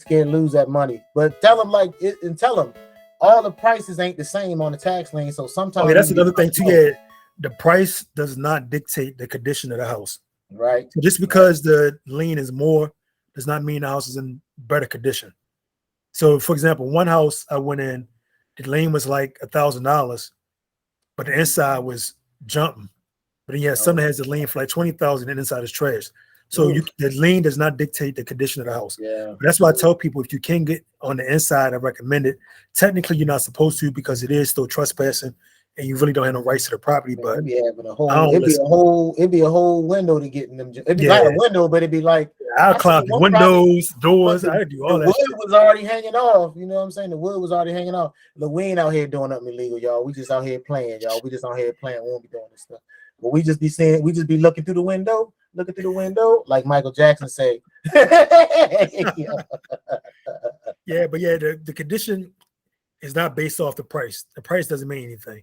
scared to lose that money. But tell them and tell them all the prices ain't the same on the tax lien. So sometimes that's another thing too. Yeah, the price does not dictate the condition of the house. Right. So just because the lien is more does not mean the house is in better condition. So, for example, one house I went in, the lien was like $1,000, but the inside was jumping. But then you have some that has the lien for like 20,000 and inside is trash. So the lien does not dictate the condition of the house. Yeah. But that's why I tell people, if you can get on the inside, I recommend it. Technically, you're not supposed to because it is still trespassing and you really don't have no rights to the property. But it'd be having a whole, it'd be a whole window to get in them. It'd be not a window, but it'd be like I'll climb the windows, doors. I do all that. The wood was already hanging off. You know what I'm saying? The wood was already hanging off. Look, we ain't out here doing nothing illegal, y'all. We just out here playing, y'all. We just out here playing. We won't be doing this stuff. But we just be saying, we just be looking through the window, like Michael Jackson say. Yeah, but yeah, the condition is not based off the price. The price doesn't mean anything.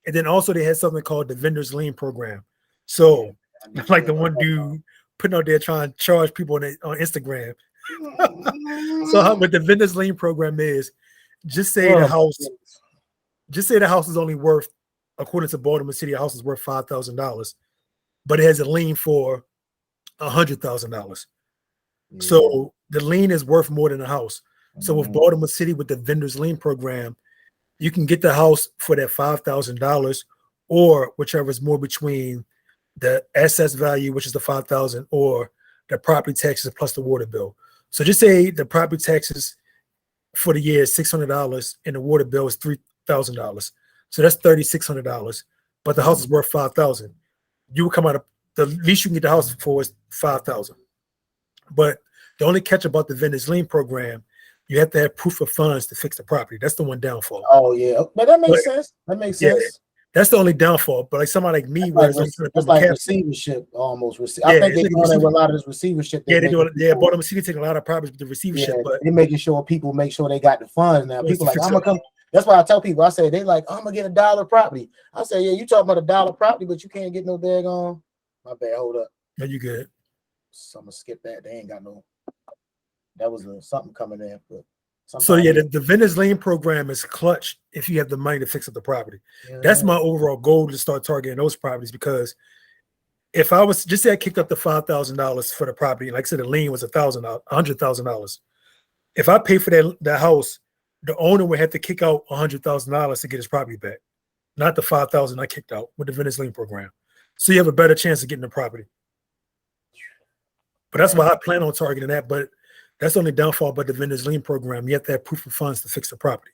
And then also they had something called the vendor's lien program. So like the one dude putting out there trying to charge people on Instagram. So what the vendor's lien program is, just say the house is only worth, according to Baltimore City, a house is worth $5,000, but it has a lien for $100,000. So the lien is worth more than the house. So with Baltimore City, with the vendor's lien program, you can get the house for that $5,000 or whichever is more between the assessed value, which is the $5,000, or the property taxes plus the water bill. So just say the property taxes for the year is $600 and the water bill is $3,000. So that's $3,600, but the house is worth $5,000. You would come out of the least you can get the house for is $5,000. But the only catch about the vendor's lien program, you have to have proof of funds to fix the property. That's the one downfall. Oh yeah, but that makes sense. That makes sense. That's the only downfall. But like somebody like me, where it's like receivership almost. I think they're doing with a lot of this receivership. Yeah, they do. Yeah, Baltimore City taking a lot of properties with the receivership, but they're making sure people make sure they got the funds now. People like, I'm gonna come. That's why I tell people, I say they like, I'm gonna get $1 property. I say, yeah, you talking about $1 property, but you can't get no daggone. My bad, hold up. No, you good. So I'm gonna skip that. They ain't got no. That was something coming in, but. So yeah, the vendor's lien program is clutch if you have the money to fix up the property. Yeah. That's my overall goal, to start targeting those properties, because if I was just say I kicked up the $5,000 for the property, like I said, the lien was $100,000. If I pay for that house, the owner would have to kick out $100,000 to get his property back, not the $5,000 I kicked out with the vendor's lien program. So you have a better chance of getting the property. But that's why I plan on targeting that. But that's the only downfall about the vendor's lien program. You have to have proof of funds to fix the property.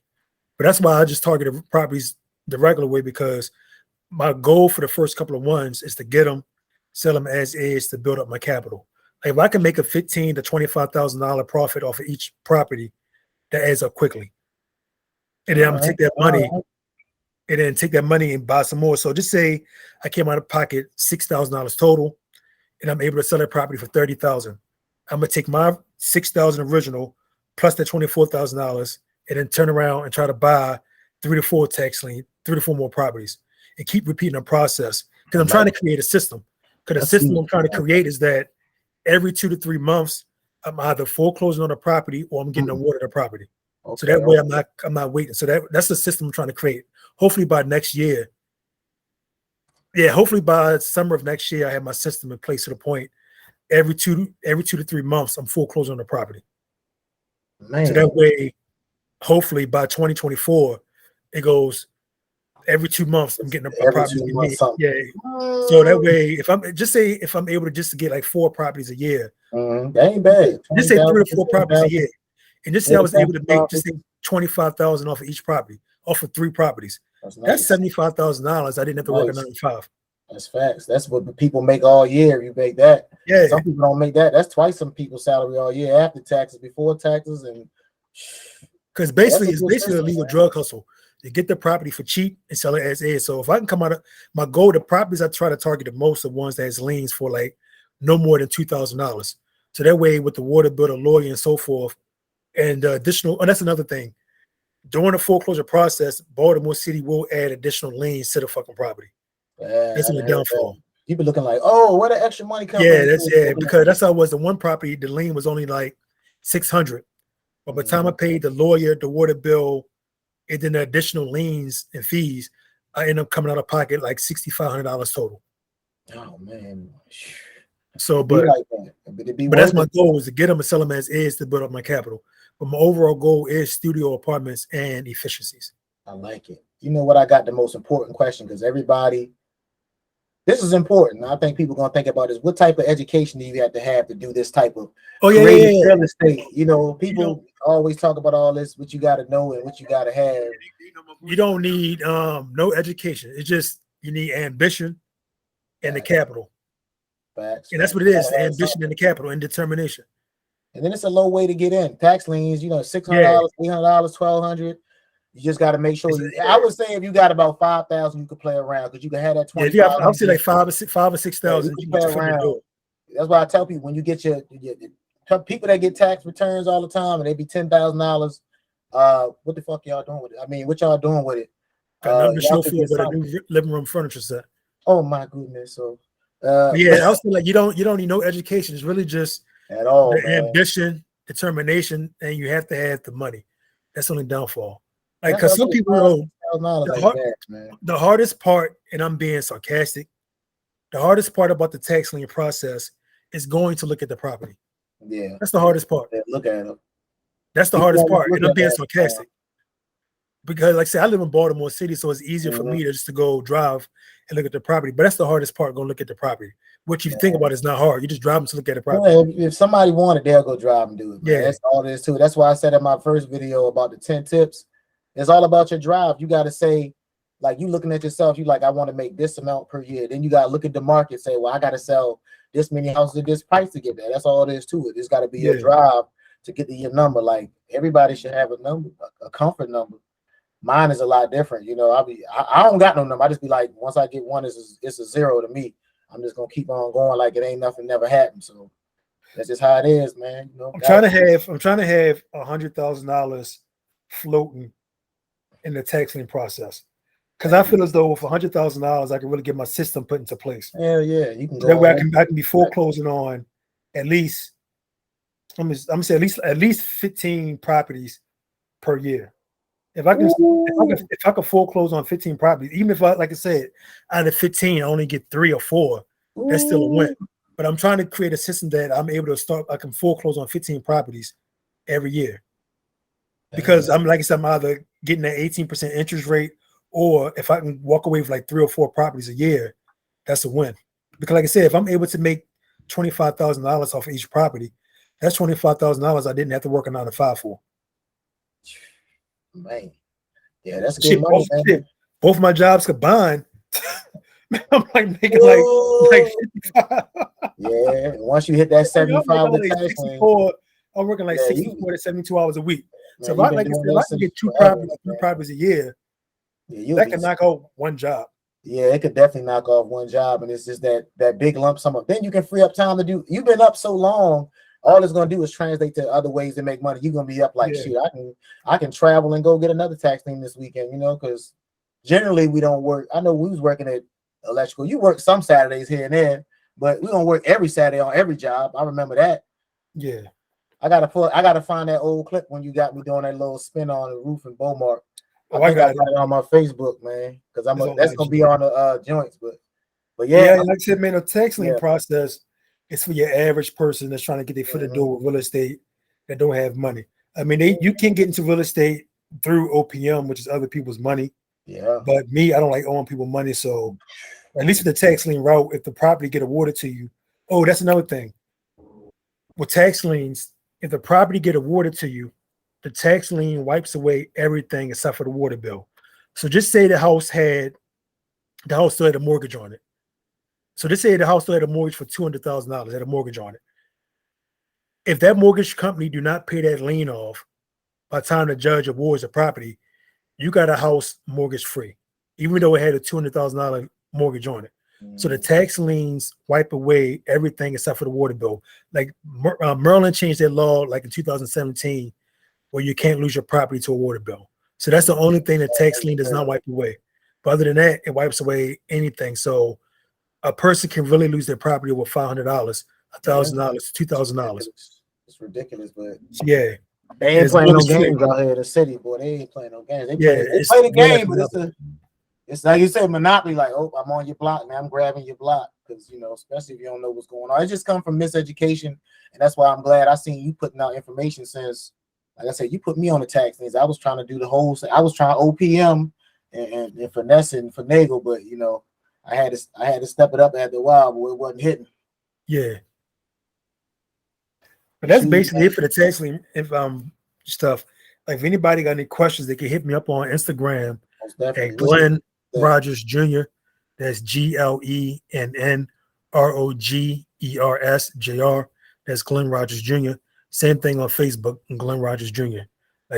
But that's why I just targeted properties the regular way, because my goal for the first couple of ones is to get them, sell them as is, to build up my capital. Like if I can make a $15,000 to $25,000 profit off of each property, that adds up quickly. And then I'm gonna take that money and buy some more. So just say I came out of pocket $6,000 total, and I'm able to sell that property for $30,000. I'm gonna take my $6,000 original plus that $24,000 and then turn around and try to buy 3 to 4 tax lien, 3 to 4 more properties, and keep repeating the process, because I'm trying to create a system. Because the system I'm trying to create is that every 2 to 3 months, I'm either foreclosing on a property or I'm getting awarded a property. Okay, so that way I'm not waiting. So that's the system I'm trying to create. Hopefully by next year. Yeah, hopefully by summer of next year, I have my system in place to the point every two to 3 months, I'm foreclosing on the property. Man. So that way, hopefully by 2024, it goes every 2 months, I'm getting a property. Yeah. So that way, if I'm able to just get like 4 properties a year, that ain't bad. Just say 3 to 4 properties a year, and just say I was able to make just say $25,000 off of each property, off of 3 properties. That's $75,000. I didn't have to work a 9 to 5. That's facts. That's what people make all year. You make that. Yeah. Some people don't make that. That's twice some people's salary all year, after taxes, before taxes, and because basically it's basically a legal drug hustle. You get the property for cheap and sell it as is. So if I can come out of my goal, the properties I try to target the most are ones that has liens for like no more than $2,000. So that way, with the water bill, the lawyer, and so forth, and additional. And that's another thing. During the foreclosure process, Baltimore City will add additional liens to the fucking property. That's the downfall. People looking like, oh, where the extra money coming? Yeah, because that's how it was. The one property, the lien was only like $600, But by the time I paid the lawyer, the water bill, and then the additional liens and fees, I end up coming out of pocket like $6,500 total. Oh man. So, Be but like that. But it be that's worth my it. goal, is to get them and sell them as is to build up my capital. But my overall goal is studio apartments and efficiencies. I like it. You know what? I got the most important question, because everybody, this is important. I think people gonna think about is what type of education do you have to do this type of creative real estate? You know, people always talk about all this, what you got to know and what you got to have. You don't need no education. It's just you need ambition and the capital. Facts. And that's what it is: ambition and the capital and determination. And then it's a low way to get in. Tax liens, you know, $600, $800, $1,200. You just got to make sure. I would say if you got about 5,000, you could play around, because you can have that 20. Yeah, I would say like 5,000 or 6,000. You can play around. That's why I tell people, when you get your people that get tax returns all the time and they be $10,000. What the fuck y'all doing with it? I mean, what y'all doing with it? Got nothing to show for it, but a new living room furniture set. Oh my goodness! So yeah, I was like, you don't need no education. It's really just at all the ambition, determination, and you have to have the money. That's the only downfall. Like, because some people know the hardest part, and I'm being sarcastic, the hardest part about the tax lien process is going to look at the property. Yeah, that's the hardest part. Look at it. That's the hardest part, and I'm being sarcastic. Because, like I said, I live in Baltimore City, so it's easier for me to just to go drive and look at the property. But that's the hardest part, go look at the property. What you think about is not hard. You just drive them to look at the property. Well, if somebody wanted, they'll go drive and do it. Man. Yeah, that's all there is to it. That's why I said in my first video about the 10 tips. It's all about your drive. You got to say, like, you looking at yourself, you like, I want to make this amount per year. Then you got to look at the market, say, well, I got to sell this many houses at this price to get that. That's all there is to it. It's got to be your drive to get to your number. Like, everybody should have a number, a comfort number. Mine is a lot different. You know, I don't got no number. I just be like, once I get one, it's a zero to me. I'm just gonna keep on going like it ain't nothing never happened. So that's just how it is, man. You know, I'm trying to have $100,000 floating in the tax lien process, because I feel as though with $100,000 I can really get my system put into place. Hell yeah, you can go. That way I can be foreclosing on at least, I'm gonna say at least 15 properties per year. If I can foreclose on 15 properties, even if like I said, out of 15, I only get 3 or 4, that's still a win. But I'm trying to create a system that I'm able to start. I can foreclose on 15 properties every year, because I'm like I said, I'm either getting that 18% interest rate, or if I can walk away with like 3 or 4 properties a year, that's a win. Because like I said, if I'm able to make $25,000 off of each property, that's $25,000 I didn't have to work a 9 to 5 for. Man, yeah, that's good money, man. Both my jobs combined, I'm like making like 55. Yeah, once you hit that 75, I'm working like 64 to 72 hours a week. So if I can get 2 properties a year, that can knock out one job. Yeah, it could definitely knock off one job, and it's just that big lump sum. Then you can free up time to do. You've been up so long. All it's gonna do is translate to other ways to make money. You're gonna be up like shit. I can travel and go get another tax lien this weekend, you know, because generally we don't work. I know we was working at electrical. You work some Saturdays here and there, but we don't work every Saturday on every job. I remember that. Yeah. I gotta find that old clip when you got me doing that little spin on the roof in Beaumont. I got it on my Facebook, man, because that's gonna be on the joints, but yeah, like I said, man, the tax lien process. It's for your average person that's trying to get their foot in the door with real estate that don't have money. I mean, you can get into real estate through OPM, which is other people's money. Yeah. But me, I don't like owing people money. So at least with the tax lien route, if the property get awarded to you, that's another thing. With tax liens, if the property get awarded to you, the tax lien wipes away everything except for the water bill. So just say the house still had a mortgage on it. So they say the house still had a mortgage for $200,000, had a mortgage on it. If that mortgage company do not pay that lien off by the time the judge awards the property, you got a house mortgage free, even though it had a $200,000 mortgage on it. So the tax liens wipe away everything except for the water bill. Like Maryland changed their law like in 2017, where you can't lose your property to a water bill. So that's the only thing that tax lien does not wipe away. But other than that, it wipes away anything. So a person can really lose their property over $500, $1,000, $2,000. It's ridiculous, but yeah. They And ain't it's playing no bullshit. games out here in the city, boy. They ain't playing no games. They Yeah, play the more like game, but Monopoly. it's like you said, Monopoly. Like, oh, I'm on your block, man. I'm grabbing your block because especially if you don't know what's going on. It just come from miseducation, and that's why I'm glad I seen you putting out information since, like I said, you put me on the tax things. I was trying to do the whole. I was trying OPM and finesse and finagle, but I had to step it up after a while, but it wasn't hitting. Yeah. But that's basically it for the tax lien stuff. Like if anybody got any questions, they can hit me up on Instagram at Glenn Rogers Jr. That's GLENNROGERSJR. That's Glenn Rogers Jr. Same thing on Facebook, Glenn Rogers Jr.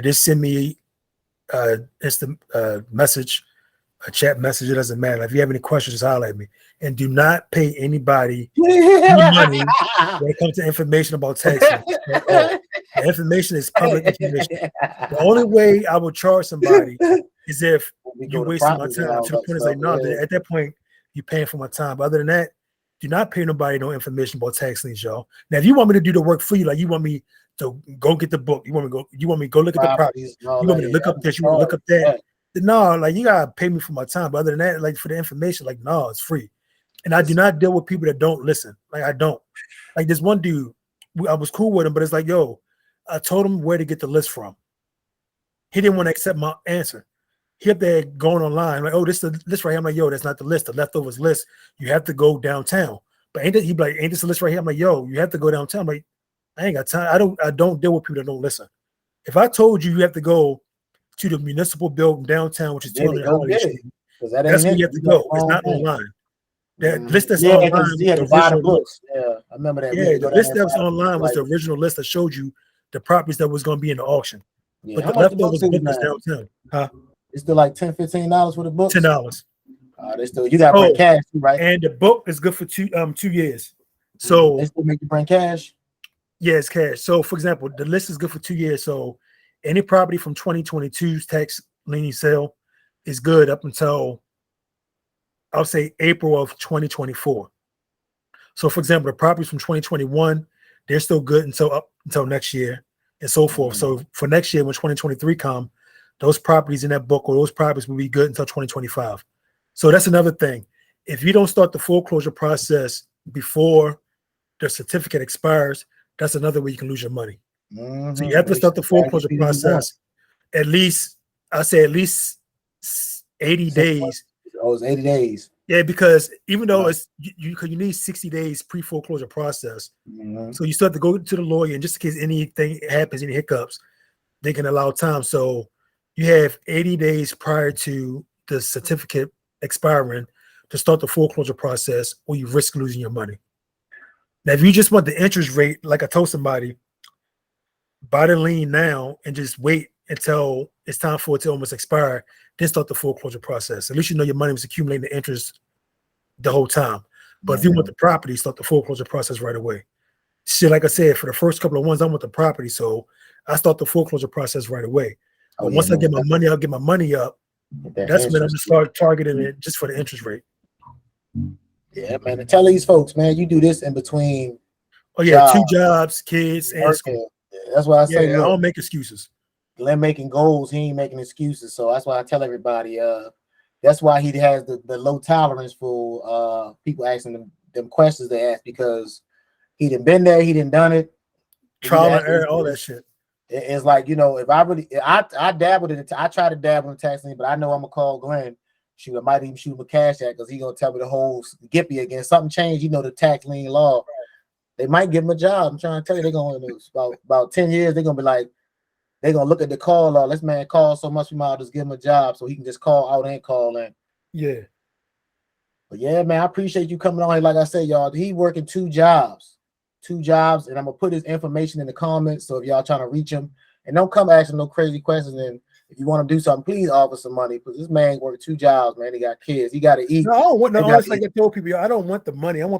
Just send me instant message, a chat message. It doesn't matter. If you have any questions, just holler at me. And do not pay anybody any money when it comes to information about taxes. The information is public information. The only way I would charge somebody is if you're wasting my time. To the point is like, no, at that point, you're paying for my time. But other than that, do not pay nobody no information about tax liens, y'all. Now, if you want me to do the work for you, like you want me to go get the book, you want me to go look at the properties, you want me to look up this, you want to look up that. No, like you gotta pay me for my time. But other than that, like for the information, like no, it's free. And I do not deal with people that don't listen. Like I don't. Like this one dude, I was cool with him, but it's like, yo, I told him where to get the list from. He didn't want to accept my answer. He up there going online, like, oh, this is the list right here. I'm like, yo, that's not the list. The leftovers list. You have to go downtown. But ain't this the list right here? I'm like, yo, you have to go downtown. I'm like, I ain't got time. I don't deal with people that don't listen. If I told you have to go to the municipal building downtown, which is 200 Holiday Street, that's where you have to go. It's not online. That list that's online was the original books. Yeah, I remember that. Yeah, the list that was online was the original list that showed you the properties that was going to be in the auction. Yeah, but the leftovers book was downtown. Huh? It's still like $10-15 for the books. $10. They still you got to bring cash too, right? And the book is good for 2 years. So they still make you bring cash. Yeah, it's cash. So for example, the list is good for 2 years. So any property from 2022's tax lien sale is good up until I'll say April of 2024. So for example, the properties from 2021, they're still good until next year and so forth. So for next year, when 2023 come, those properties in that book or those properties will be good until 2025. So that's another thing. If you don't start the foreclosure process before the certificate expires, that's another way you can lose your money. So you have to start the foreclosure process at least 80 days. Oh, it's 80 days. Yeah, because even though it's you need 60 days pre-foreclosure process. So you still have to go to the lawyer, and just in case anything happens, any hiccups, they can allow time. So you have 80 days prior to the certificate expiring to start the foreclosure process, or you risk losing your money. Now, if you just want the interest rate, like I told somebody, buy the lien now and just wait until it's time for it to almost expire, then start the foreclosure process. At least you know your money was accumulating the interest the whole time. But if you want the property, start the foreclosure process right away. Shit, like I said, for the first couple of ones, I want the property, so I start the foreclosure process right away. But once I get my money, I'll get my money up. That's when I'm gonna start targeting it just for the interest rate. Yeah, man. Tell these folks, man, you do this in between. Oh yeah, jobs, 2 jobs, kids, and school. Yeah, that's why I say, I don't make excuses. Glenn making goals, he ain't making excuses. So that's why I tell everybody, that's why he has the low tolerance for people asking them questions they ask, because he done been there, he done done it. Trial and error, all that shit. It's like, if I dabbled in it, I try to dabble in tax lien, but I know I'm gonna call Glenn. Shoot, I might even shoot him a cash out because he's gonna tell me the whole Gippy again. Something changed, the tax lien law. They might give him a job. I'm trying to tell you, they're gonna about 10 years, they're gonna be like, they're gonna look at the call law. This man calls so much, we might just give him a job so he can just call out and call in. Yeah. But yeah, man, I appreciate you coming on here. Like I said, y'all, he working 2 jobs, and I'm gonna put his information in the comments. So if y'all trying to reach him, and don't come asking no crazy questions. And if you want to do something, please offer some money, because this man worked 2 jobs, man. He got kids, he got to eat. No, I don't want, honestly, like I told people, I don't want the money. I want